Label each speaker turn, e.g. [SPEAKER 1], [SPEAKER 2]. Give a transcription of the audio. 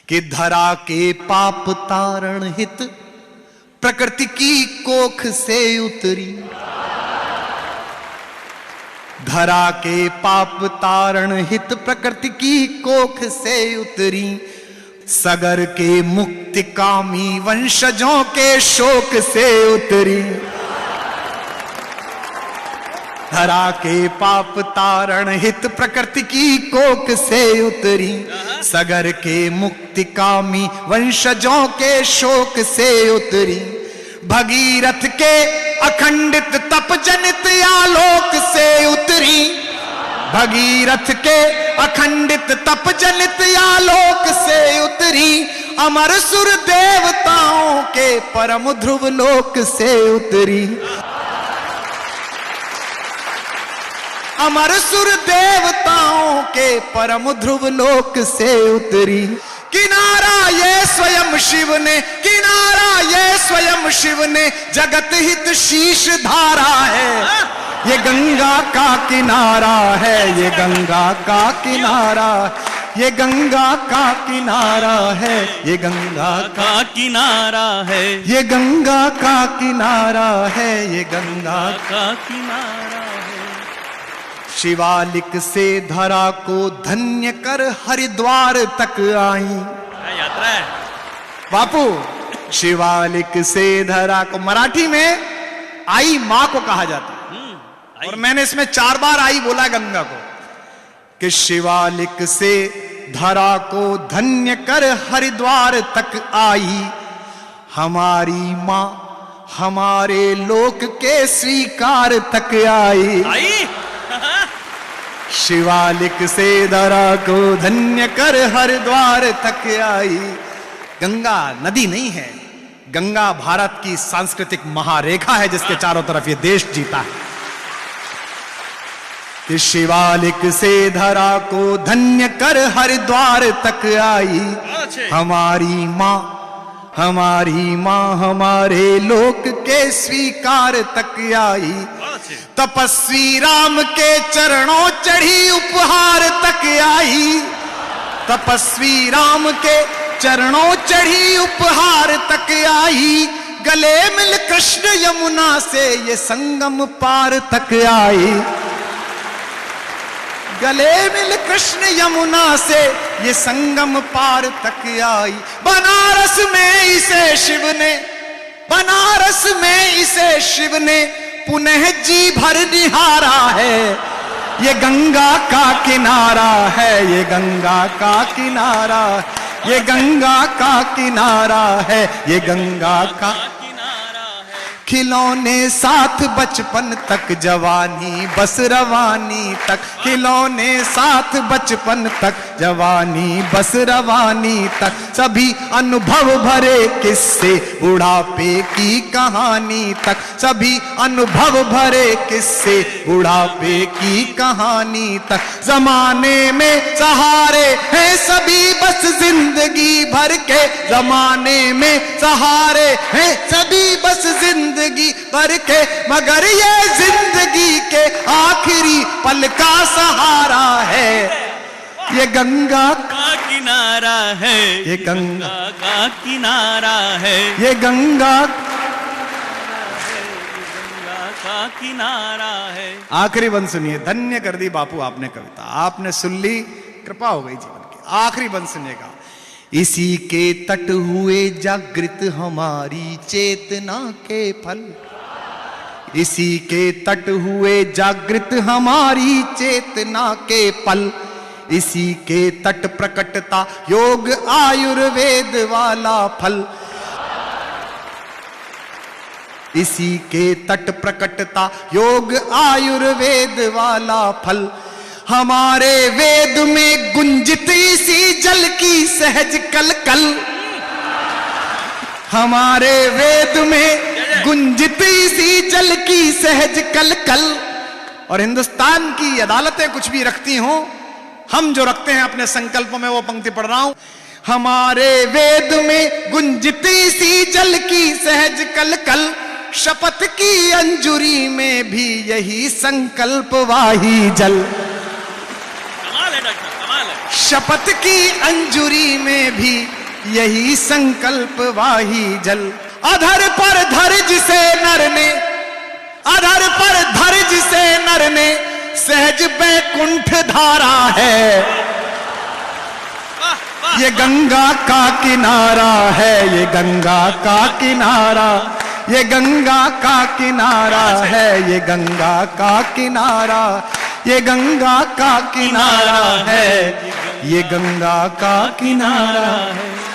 [SPEAKER 1] कि धरा के पाप तारण हित प्रकृति की कोख से उतरी। धरा के पाप तारण हित प्रकृति की कोख से उतरी। सगर के मुक्ति कामी वंशजों के शोक से उतरी। धरा के पाप तारण हित प्रकृति की कोख से उतरी। सगर के मुक्ति कामी वंशजों के शोक से उतरी। भगीरथ के अखंडित तप जनित आलोक से उतरी। भगीरथ के अखंडित तप जनित आलोक से उतरी। अमर सुर देवताओं के परम ध्रुव लोक से उतरी। अमर सुर देवताओं के परम ध्रुव लोक से उतरी। किनारा ये स्वयं शिव ने, किनारा ये स्वयं शिव ने जगत हित शीश धारा है। ये गंगा का किनारा है, ये गंगा का किनारा, ये गंगा का किनारा है, ये गंगा का किनारा है, ये गंगा का किनारा है, ये गंगा का किनारा है। शिवालिक से धरा को धन्य कर हरिद्वार तक आई।
[SPEAKER 2] यात्रा है
[SPEAKER 1] बापू। शिवालिक से धरा को मराठी में आई मां को कहा जाता है, और मैंने इसमें 4 बार आई बोला गंगा को, कि शिवालिक से धरा को धन्य कर हरिद्वार तक आई। हमारी मां हमारे लोक के स्वीकार तक आई। शिवालिक से धरा को धन्य कर हरिद्वार तक आई। गंगा नदी नहीं है, गंगा भारत की सांस्कृतिक महारेखा है जिसके चारों तरफ ये देश जीता है। कि शिवालिक से धरा को धन्य कर हरिद्वार तक आई। हमारी मां हमारे लोक के स्वीकार तक आई। तपस्वी राम के चरणों चढ़ी उपहार तक आई। तपस्वी राम के चरणों चढ़ी उपहार तक आई। गले मिल कृष्ण यमुना से ये संगम पार तक आई। गले मिल कृष्ण यमुना से ये संगम पार तक आई। बनारस में इसे शिव ने, बनारस में इसे शिव ने पुनः जी भर निहारा है। ये गंगा का किनारा है, ये गंगा का किनारा, ये गंगा का किनारा है, ये गंगा का खिलौने साथ बचपन तक जवानी बस रवानी तक। खिलौने साथ बचपन तक जवानी बस रवानी तक। सभी अनुभव भरे किस्से बुढ़ापे की कहानी तक। सभी अनुभव भरे किस्से बुढ़ापे की कहानी तक। जमाने में सहारे हैं सभी बस जिंदगी भर के। जमाने में सहारे हैं सभी बस जिंदगी भर के। मगर ये जिंदगी के आखिरी पल का सहारा है। ये गंगा का
[SPEAKER 2] किनारा है,
[SPEAKER 1] ये गंगा
[SPEAKER 2] का किनारा है,
[SPEAKER 1] ये गंगा
[SPEAKER 2] का किनारा है।
[SPEAKER 1] आखिरी बंद सुनिए। धन्य कर दी बापू आपने कविता, आपने सुन ली, कृपा हो गई जीवन की। आखिरी बंद सुनिएगा। इसी के तट हुए जागृत हमारी चेतना के फल। इसी के तट हुए जागृत हमारी चेतना के पल। इसी के तट प्रकटता योग आयुर्वेद वाला फल। इसी के तट प्रकटता योग आयुर्वेद वाला फल। हमारे वेद में गुंजित इसी जल की सहज कलकल। हमारे वेद में गुंजित इसी जल की सहज कलकल। और हिंदुस्तान की अदालतें कुछ भी रखती हों, हम जो रखते हैं अपने संकल्पों में, वो पंक्ति पढ़ रहा हूं। हमारे वेद में गुंजित इसी जल की सहज कलकल। शपथ की अंजुरी में भी यही संकल्प वाही जल। शपथ की अंजुरी में भी यही संकल्प वाही जल। अधर पर धर जिसे नर ने, अधर पर धर जिसे नर ने, सहज बैकुंठ धारा है। ये गंगा का किनारा है, ये गंगा का किनारा, ये गंगा का किनारा है, ये गंगा का किनारा, ये गंगा का किनारा है, ये गंगा का किनारा है।